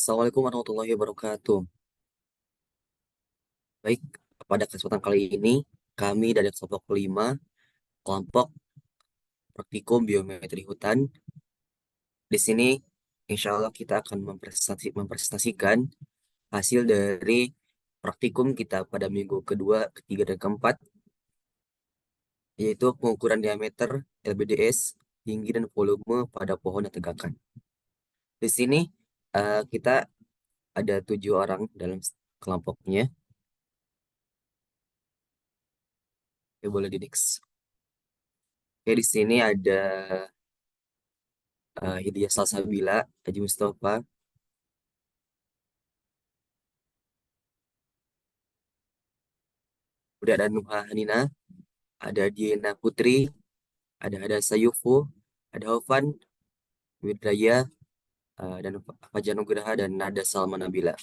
Assalamualaikum warahmatullahi wabarakatuh. Baik, pada kesempatan kali ini, kami dari kelompok 5, kelompok praktikum biometri hutan. Di sini, insya Allah kita akan mempresentasikan hasil dari praktikum kita pada minggu kedua, ketiga, dan keempat, yaitu pengukuran diameter LBDS, tinggi dan volume pada pohon yang tegakkan. Di sini, kita ada 7 orang dalam kelompoknya. Ya, boleh di next. Oke, di sini ada Hidayah Salsabila, Haji Mustafa, udah ada Nuha Hanina, ada Diana Putri, ada Sayufu, ada Hovan, Widraya, dan Fajar Nugraha, dan Nada Salma Nabila.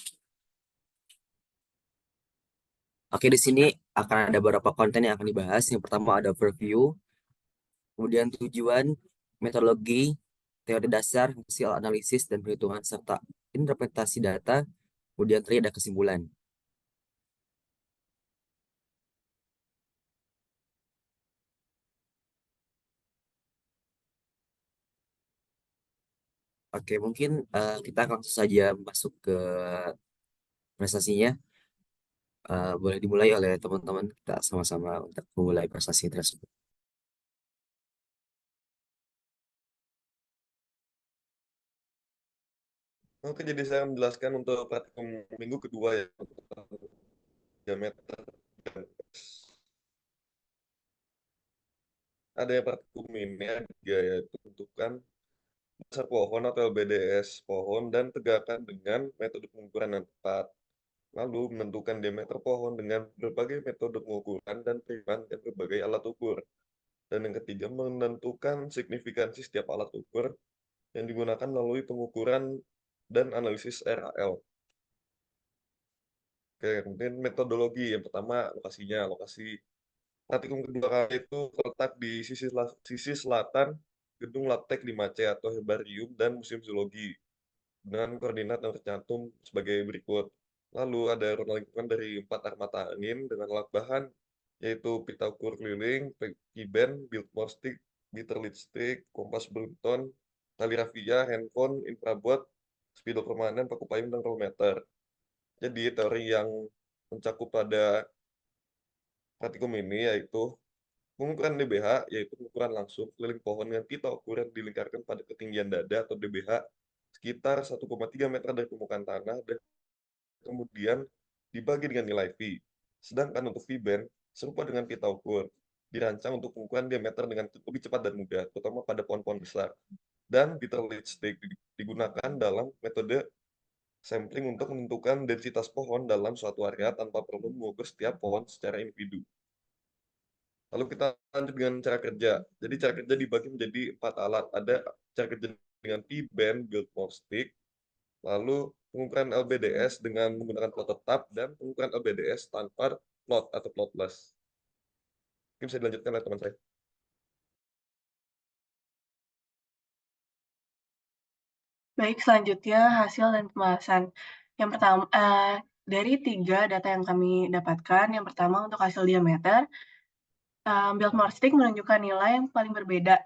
Oke, di sini akan ada beberapa konten yang akan dibahas. Yang pertama ada overview, kemudian tujuan, metodologi, teori dasar, hasil analisis dan perhitungan, serta interpretasi data, kemudian terakhir ada kesimpulan. Oke, mungkin kita langsung saja masuk ke prestasinya. Boleh dimulai oleh teman-teman, kita sama-sama untuk memulai prestasi tersebut. Oke, jadi saya menjelaskan untuk praktikum minggu kedua ya, diameter. Ada yang praktikum ini ada tiga, yaitu tentukan besar pohon atau LBDS pohon dan tegakkan dengan metode pengukuran yang tepat. Lalu menentukan diameter pohon dengan berbagai metode pengukuran dan periman dan berbagai alat ukur. Dan yang ketiga, menentukan signifikansi setiap alat ukur yang digunakan melalui pengukuran dan analisis RAL. Oke, kemudian metodologi. Yang pertama, lokasinya. Lokasi praktikum kedua kali itu terletak di sisi selatan Gedung Laptek 5C atau Herbarium dan Museum Zoologi dengan koordinat yang tercantum sebagai berikut. Lalu ada runa lingkungan dari 4 armata angin dengan alat bahan yaitu pita ukur keliling, P-band, Biltmore stick, meter lead stick, kompas Brunton, tali rafia, handphone, infraboard, spidol permanen, paku payung, dan rollmeter. Jadi teori yang mencakup pada praktikum ini yaitu pengukuran DBH, yaitu pengukuran langsung keliling pohon dengan pita ukur yang dilingkarkan pada ketinggian dada atau DBH sekitar 1,3 meter dari permukaan tanah dan kemudian dibagi dengan nilai V. Sedangkan untuk V-band, serupa dengan pita ukur, dirancang untuk pengukuran diameter dengan lebih cepat dan mudah, terutama pada pohon-pohon besar. Dan bitter lead stick digunakan dalam metode sampling untuk menentukan densitas pohon dalam suatu area tanpa perlu mengukur setiap pohon secara individu. Lalu kita lanjut dengan cara kerja. Jadi cara kerja dibagi menjadi 4 alat. Ada cara kerja dengan P-band, Biltmore stick, lalu pengukuran LBDS dengan menggunakan plot tetap, dan pengukuran LBDS tanpa plot atau plotless. Mungkin bisa dilanjutkan oleh teman saya. Baik, selanjutnya hasil dan pembahasan. Yang pertama, dari 3 data yang kami dapatkan, yang pertama untuk hasil diameter, Biltmore stick menunjukkan nilai yang paling berbeda,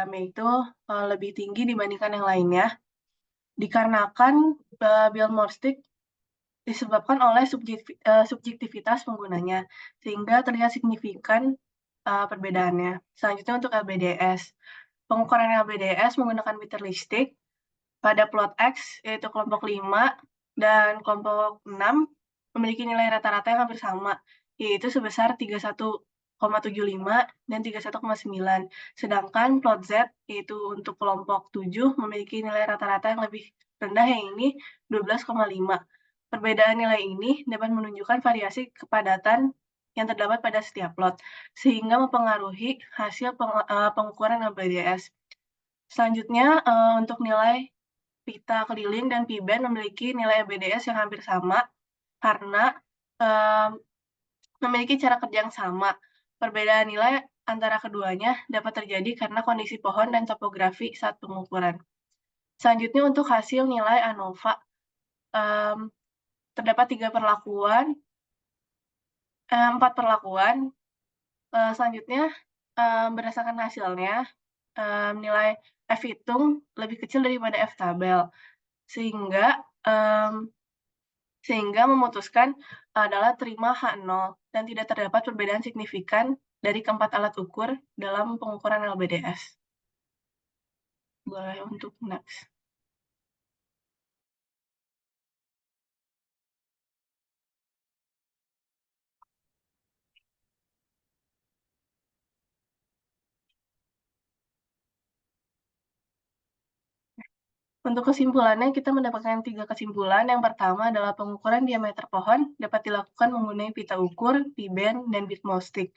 yaitu lebih tinggi dibandingkan yang lainnya, dikarenakan Biltmore stick disebabkan oleh subjektivitas penggunanya, sehingga terlihat signifikan perbedaannya. Selanjutnya untuk LBDS. Pengukuran LBDS menggunakan meter lead stick pada plot X, yaitu kelompok 5 dan kelompok 6, memiliki nilai rata-rata yang hampir sama, yaitu sebesar 31,75 dan 31,9. Sedangkan plot Z, yaitu untuk kelompok 7, memiliki nilai rata-rata yang lebih rendah, yang ini 12,5. Perbedaan nilai ini dapat menunjukkan variasi kepadatan yang terdapat pada setiap plot, sehingga mempengaruhi hasil pengukuran LBDS. Selanjutnya, untuk nilai pita keliling dan P-band memiliki nilai LBDS yang hampir sama karena memiliki cara kerja yang sama. Perbedaan nilai antara keduanya dapat terjadi karena kondisi pohon dan topografi saat pengukuran. Selanjutnya untuk hasil nilai ANOVA. terdapat 4 perlakuan. Selanjutnya, berdasarkan hasilnya, nilai F hitung lebih kecil daripada F tabel, sehingga, memutuskan adalah terima H0 dan tidak terdapat perbedaan signifikan dari keempat alat ukur dalam pengukuran LBDS. Boleh untuk next. Untuk kesimpulannya, kita mendapatkan 3 kesimpulan. Yang pertama adalah pengukuran diameter pohon dapat dilakukan menggunakan pita ukur, P-band, dan Bitmostic.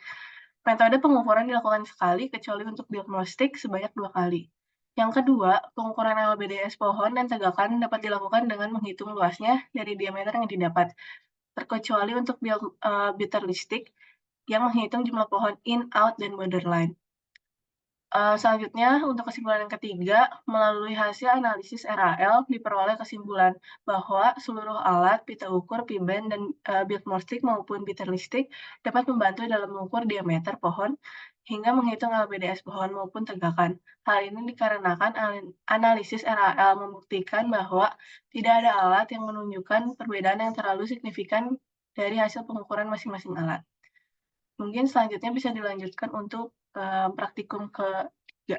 Metode pengukuran dilakukan sekali, kecuali untuk Bitmostic sebanyak 2 kali. Yang kedua, pengukuran LBDS pohon dan tegakan dapat dilakukan dengan menghitung luasnya dari diameter yang didapat, terkecuali untuk Bitterlistic yang menghitung jumlah pohon in, out, dan borderline. Selanjutnya, untuk kesimpulan yang ketiga, melalui hasil analisis RAL diperoleh kesimpulan bahwa seluruh alat, pita ukur, P-band, dan Bitmostic maupun Bitterlistic dapat membantu dalam mengukur diameter pohon hingga menghitung LBDS pohon maupun tegakan. Hal ini dikarenakan analisis RAL membuktikan bahwa tidak ada alat yang menunjukkan perbedaan yang terlalu signifikan dari hasil pengukuran masing-masing alat. Mungkin selanjutnya bisa dilanjutkan untuk praktikum ke-3.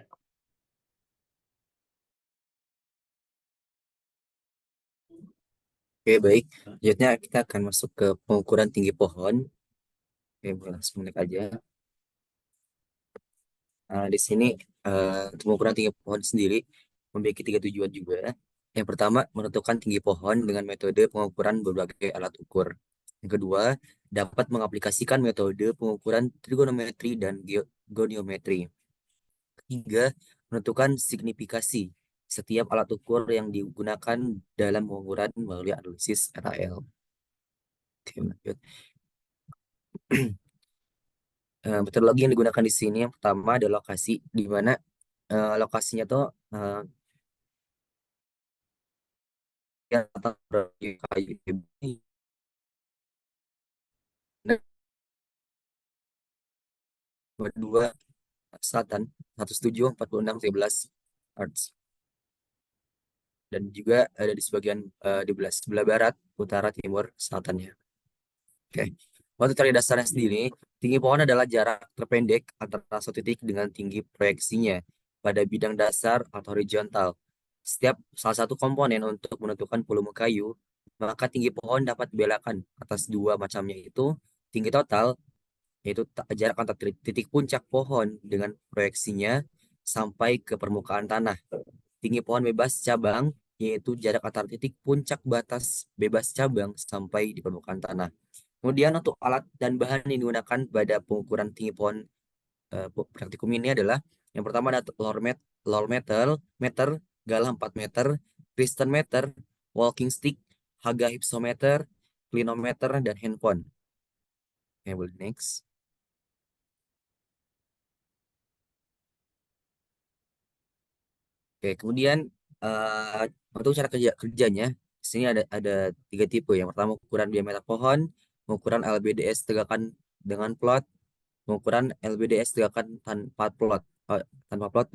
Oke, baik. Selanjutnya kita akan masuk ke pengukuran tinggi pohon. Oke, boleh langsung naik aja. Di sini untuk pengukuran tinggi pohon sendiri memiliki 3 tujuan juga. Yang pertama, menentukan tinggi pohon dengan metode pengukuran berbagai alat ukur. Yang kedua, dapat mengaplikasikan metode pengukuran trigonometri dan goniometri. Ketiga, menentukan signifikasi setiap alat ukur yang digunakan dalam pengukuran melalui analisis RAL. Oke, lanjut. Metodologi yang digunakan di sini yang pertama ada lokasi, di mana lokasinya tuh yang kayu. Dua selatan 107, 46, 13 Hz, dan juga ada di sebagian di sebelah barat, utara, timur, selatannya. Oke. Untuk cari dasarnya sendiri, tinggi pohon adalah jarak terpendek antara satu titik dengan tinggi proyeksinya pada bidang dasar atau horizontal. Setiap salah satu komponen untuk menentukan volume kayu, maka tinggi pohon dapat dibedakan atas dua macamnya, itu tinggi total, yaitu jarak antara titik puncak pohon dengan proyeksinya sampai ke permukaan tanah. Tinggi pohon bebas cabang, yaitu jarak antara titik puncak batas bebas cabang sampai di permukaan tanah. Kemudian untuk alat dan bahan yang digunakan pada pengukuran tinggi pohon praktikum ini adalah yang pertama ada lor meter, galah 4 meter, piston meter, walking stick, haga hypsometer, clinometer, dan handphone. Oke, boleh next. Oke, kemudian untuk cara kerjanya, di sini ada 3 tipe. Yang pertama ukuran diameter pohon, pengukuran LBDS tegakan dengan plot, pengukuran LBDS tegakan tanpa plot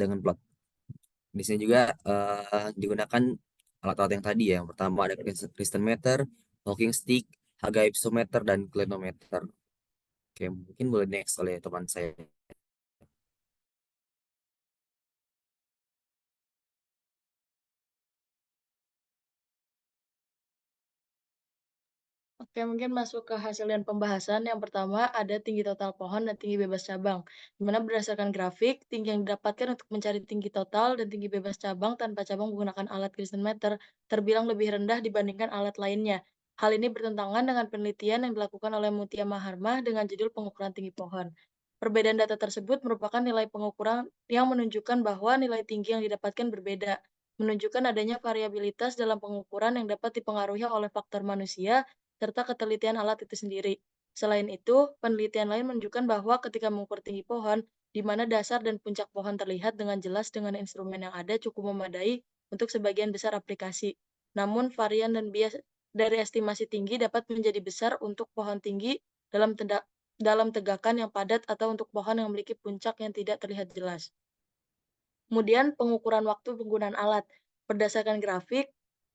dengan plot. Di sini juga digunakan alat-alat yang tadi ya. Yang pertama ada piston meter, walking stick, haga hypsometer, dan clinometer. Oke, mungkin boleh next oleh teman saya. Oke, mungkin masuk ke hasil dan pembahasan. Yang pertama ada tinggi total pohon dan tinggi bebas cabang. Di mana berdasarkan grafik, tinggi yang didapatkan untuk mencari tinggi total dan tinggi bebas cabang tanpa cabang menggunakan alat Kristen meter terbilang lebih rendah dibandingkan alat lainnya. Hal ini bertentangan dengan penelitian yang dilakukan oleh Mutia Maharma dengan judul pengukuran tinggi pohon. Perbedaan data tersebut merupakan nilai pengukuran yang menunjukkan bahwa nilai tinggi yang didapatkan berbeda, menunjukkan adanya variabilitas dalam pengukuran yang dapat dipengaruhi oleh faktor manusia serta ketelitian alat itu sendiri. Selain itu, penelitian lain menunjukkan bahwa ketika mengukur tinggi pohon, di mana dasar dan puncak pohon terlihat dengan jelas dengan instrumen yang ada cukup memadai untuk sebagian besar aplikasi. Namun, varian dan bias dari estimasi tinggi dapat menjadi besar untuk pohon tinggi dalam tegakan yang padat atau untuk pohon yang memiliki puncak yang tidak terlihat jelas. Kemudian pengukuran waktu penggunaan alat. Berdasarkan grafik,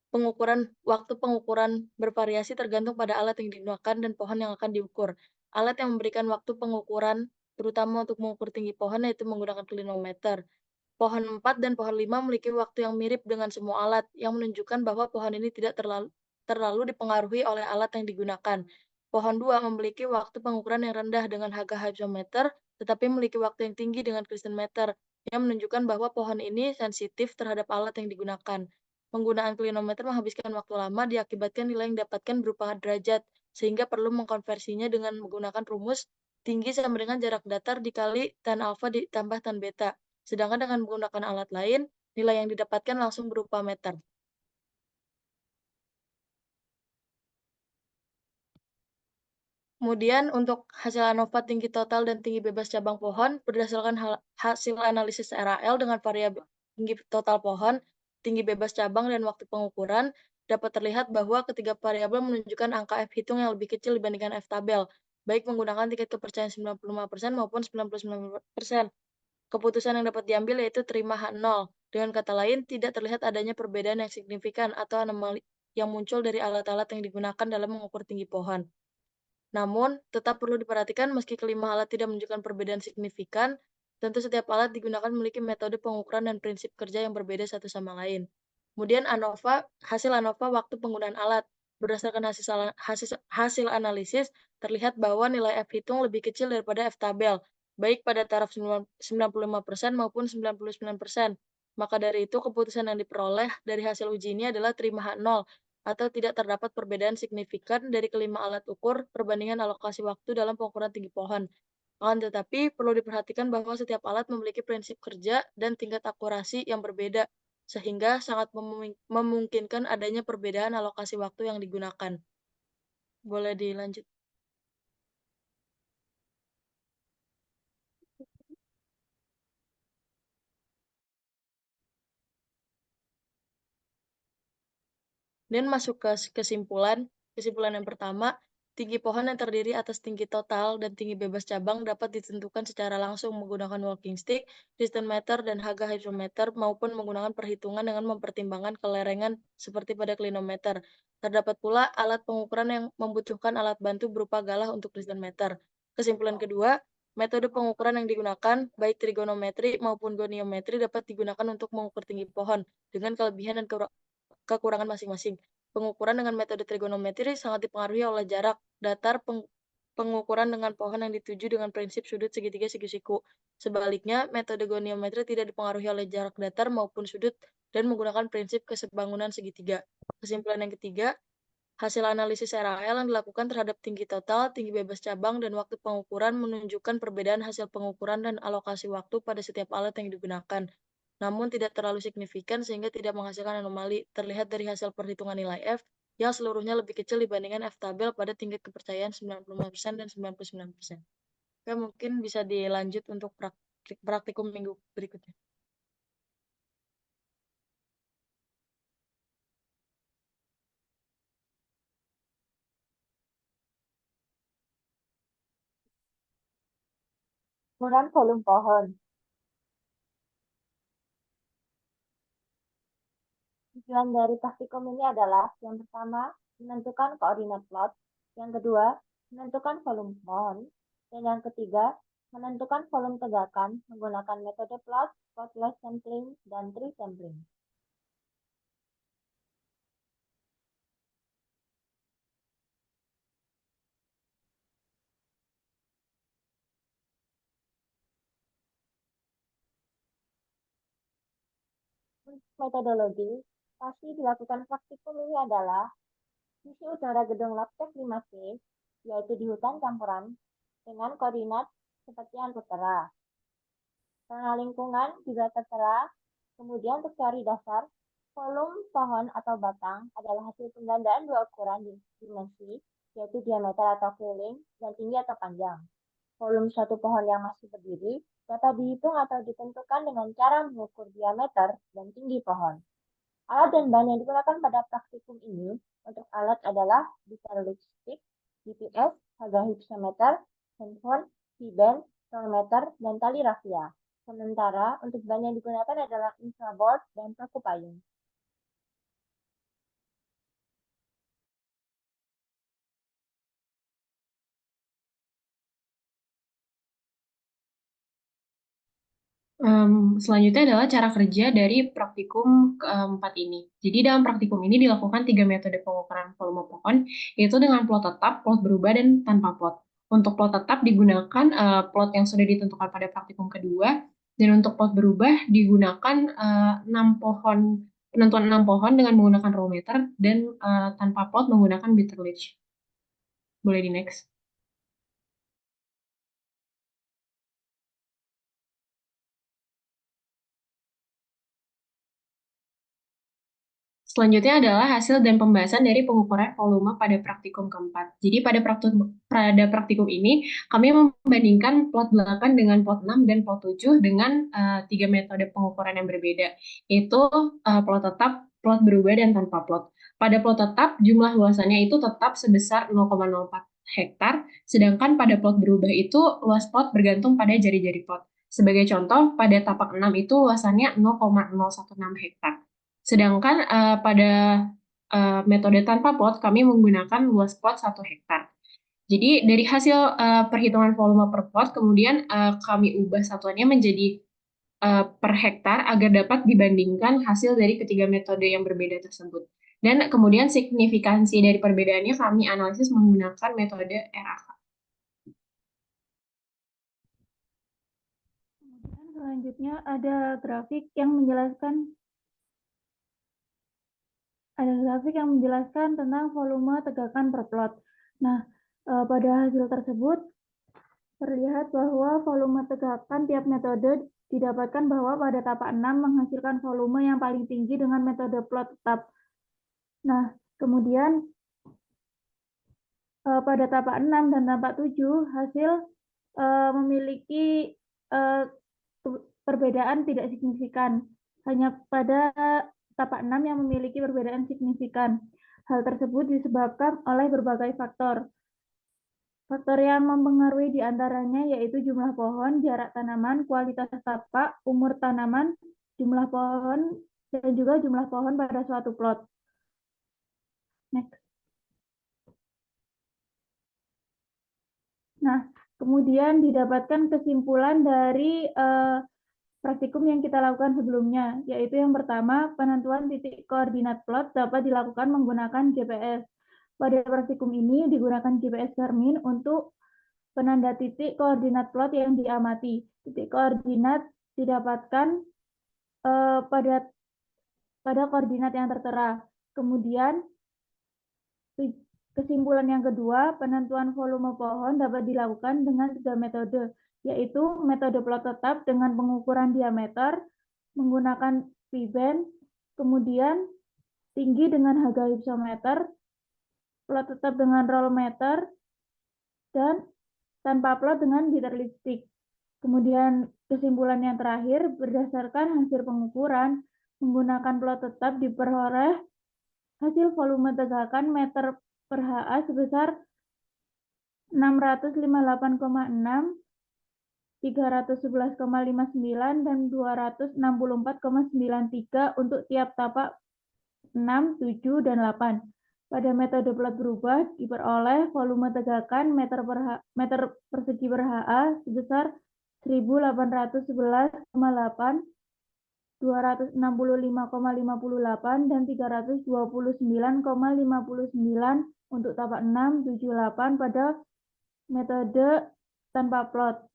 waktu pengukuran bervariasi tergantung pada alat yang digunakan dan pohon yang akan diukur. Alat yang memberikan waktu pengukuran, terutama untuk mengukur tinggi pohon, yaitu menggunakan klinometer. Pohon 4 dan pohon 5 memiliki waktu yang mirip dengan semua alat, yang menunjukkan bahwa pohon ini tidak terlalu dipengaruhi oleh alat yang digunakan. Pohon 2 memiliki waktu pengukuran yang rendah dengan harga hypsometer, tetapi memiliki waktu yang tinggi dengan klistometer, yang menunjukkan bahwa pohon ini sensitif terhadap alat yang digunakan. Penggunaan klinometer menghabiskan waktu lama diakibatkan nilai yang didapatkan berupa derajat, sehingga perlu mengkonversinya dengan menggunakan rumus tinggi sama dengan jarak datar dikali tan alfa ditambah tan beta. Sedangkan dengan menggunakan alat lain, nilai yang didapatkan langsung berupa meter. Kemudian untuk hasil ANOVA tinggi total dan tinggi bebas cabang pohon berdasarkan hasil analisis RAL dengan variabel tinggi total pohon, tinggi bebas cabang, dan waktu pengukuran, dapat terlihat bahwa ketiga variabel menunjukkan angka F hitung yang lebih kecil dibandingkan F tabel, baik menggunakan tingkat kepercayaan 95% maupun 99%. Keputusan yang dapat diambil yaitu terima H0. Dengan kata lain, tidak terlihat adanya perbedaan yang signifikan atau anomali yang muncul dari alat-alat yang digunakan dalam mengukur tinggi pohon. Namun, tetap perlu diperhatikan meski kelima alat tidak menunjukkan perbedaan signifikan, tentu setiap alat digunakan memiliki metode pengukuran dan prinsip kerja yang berbeda satu sama lain. Kemudian hasil ANOVA waktu penggunaan alat. Berdasarkan hasil analisis, terlihat bahwa nilai F hitung lebih kecil daripada F tabel, baik pada taraf 95% maupun 99%. Maka dari itu, keputusan yang diperoleh dari hasil uji ini adalah terima H0, atau tidak terdapat perbedaan signifikan dari kelima alat ukur perbandingan alokasi waktu dalam pengukuran tinggi pohon. Akan tetapi, perlu diperhatikan bahwa setiap alat memiliki prinsip kerja dan tingkat akurasi yang berbeda, sehingga sangat memungkinkan adanya perbedaan alokasi waktu yang digunakan. Boleh dilanjut. Dan masuk ke kesimpulan. Kesimpulan yang pertama, tinggi pohon yang terdiri atas tinggi total dan tinggi bebas cabang dapat ditentukan secara langsung menggunakan walking stick, distance meter, dan harga hypsometer maupun menggunakan perhitungan dengan mempertimbangkan kelerengan seperti pada klinometer. Terdapat pula alat pengukuran yang membutuhkan alat bantu berupa galah untuk distance meter. Kesimpulan kedua, metode pengukuran yang digunakan, baik trigonometri maupun goniometri, dapat digunakan untuk mengukur tinggi pohon dengan kelebihan dan kekurangan masing-masing. Pengukuran dengan metode trigonometri sangat dipengaruhi oleh jarak datar pengukuran dengan pohon yang dituju dengan prinsip sudut segitiga siku-siku. Sebaliknya, metode goniometri tidak dipengaruhi oleh jarak datar maupun sudut dan menggunakan prinsip kesebangunan segitiga. Kesimpulan yang ketiga, hasil analisis RAL yang dilakukan terhadap tinggi total, tinggi bebas cabang, dan waktu pengukuran menunjukkan perbedaan hasil pengukuran dan alokasi waktu pada setiap alat yang digunakan, namun tidak terlalu signifikan sehingga tidak menghasilkan anomali. Terlihat dari hasil perhitungan nilai F yang seluruhnya lebih kecil dibandingkan F tabel pada tingkat kepercayaan 95% dan 99%. Oke, mungkin bisa dilanjut untuk praktikum minggu berikutnya. Ukuran volume pohon. Tujuan dari praktikum ini adalah yang pertama, menentukan koordinat plot, yang kedua, menentukan volume pohon, dan yang ketiga, menentukan volume tegakan menggunakan metode plot, plotless sampling, dan tree sampling. Metodologi pasti dilakukan praktikum ini adalah sisi utara gedung Labtek 5C, yaitu di hutan campuran, dengan koordinat seperti yang tertera. Tanah lingkungan juga tertera. Kemudian untuk cari dasar, volume pohon atau batang adalah hasil penggandaan dua ukuran dimensi, yaitu diameter atau keliling dan tinggi atau panjang. Volume suatu pohon yang masih berdiri dapat dihitung atau ditentukan dengan cara mengukur diameter dan tinggi pohon. Alat dan bahan yang digunakan pada praktikum ini untuk alat adalah beaker lipstick, GPS, harga hipsometer, handphone, V-band, voltmeter, dan tali rafia. Sementara untuk bahan yang digunakan adalah infraboard dan paku payung. Selanjutnya adalah cara kerja dari praktikum keempat ini. Jadi dalam praktikum ini dilakukan 3 metode pengukuran volume pohon, yaitu dengan plot tetap, plot berubah, dan tanpa plot. Untuk plot tetap digunakan plot yang sudah ditentukan pada praktikum kedua, dan untuk plot berubah digunakan 6 pohon, penentuan 6 pohon dengan menggunakan row meter, dan tanpa plot menggunakan bitter leach. Boleh di next. Selanjutnya adalah hasil dan pembahasan dari pengukuran volume pada praktikum keempat. Jadi pada praktikum ini, kami membandingkan plot 8 dengan plot 6 dan plot 7 dengan 3 metode pengukuran yang berbeda, yaitu plot tetap, plot berubah, dan tanpa plot. Pada plot tetap, jumlah luasannya itu tetap sebesar 0,04 hektar, sedangkan pada plot berubah itu luas plot bergantung pada jari-jari plot. Sebagai contoh, pada tapak 6 itu luasannya 0,016 hektar. Sedangkan pada metode tanpa plot, kami menggunakan luas plot 1 hektar. Jadi dari hasil perhitungan volume per plot, kemudian kami ubah satuannya menjadi per hektar agar dapat dibandingkan hasil dari ketiga metode yang berbeda tersebut. Dan kemudian signifikansi dari perbedaannya kami analisis menggunakan metode RAK. Kemudian selanjutnya ada grafik yang menjelaskan tentang volume tegakan per plot. Nah, pada hasil tersebut terlihat bahwa volume tegakan tiap metode didapatkan bahwa pada tapak 6 menghasilkan volume yang paling tinggi dengan metode plot tetap. Nah, kemudian pada tapak 6 dan tapak 7 hasil memiliki perbedaan tidak signifikan. Hanya pada tapak 6 yang memiliki perbedaan signifikan. Hal tersebut disebabkan oleh berbagai faktor. Faktor yang mempengaruhi diantaranya yaitu jumlah pohon, jarak tanaman, kualitas tapak, umur tanaman, jumlah pohon, dan juga jumlah pohon pada suatu plot. Next. Nah, kemudian didapatkan kesimpulan dari praktikum yang kita lakukan sebelumnya, yaitu yang pertama, penentuan titik koordinat plot dapat dilakukan menggunakan GPS. Pada praktikum ini digunakan GPS Garmin untuk penanda titik koordinat plot yang diamati. Titik koordinat didapatkan pada koordinat yang tertera. Kemudian kesimpulan yang kedua, penentuan volume pohon dapat dilakukan dengan 3 metode, yaitu metode plot tetap dengan pengukuran diameter, menggunakan V-band, kemudian tinggi dengan harga hipsometer, plot tetap dengan roll meter, dan tanpa plot dengan bitter lipstick. Kemudian kesimpulan yang terakhir, berdasarkan hasil pengukuran, menggunakan plot tetap diperoleh hasil volume tegakan meter per HA sebesar 658,6, 311,59, dan 264,93 untuk tiap tapak 6, 7, dan 8. Pada metode plot berubah diperoleh volume tegakan meter persegi per HA sebesar 1811,8, 265,58, dan 329,59 untuk tapak 6, 7, 8 pada metode tanpa plot.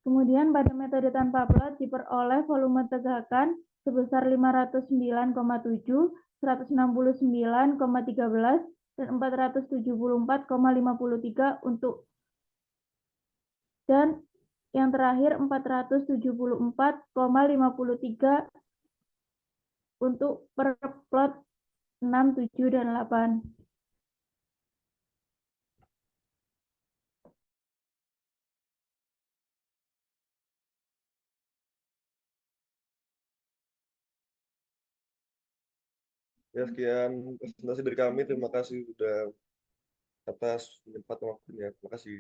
Kemudian pada metode tanpa plot diperoleh volume tegakan sebesar 509,7, 169,13, dan 474,53 untuk, dan yang terakhir 474,53 untuk per plot 6, 7, dan 8. Ya, sekian presentasi dari kami. Terima kasih sudah atas menyempatkan waktunya. Terima kasih.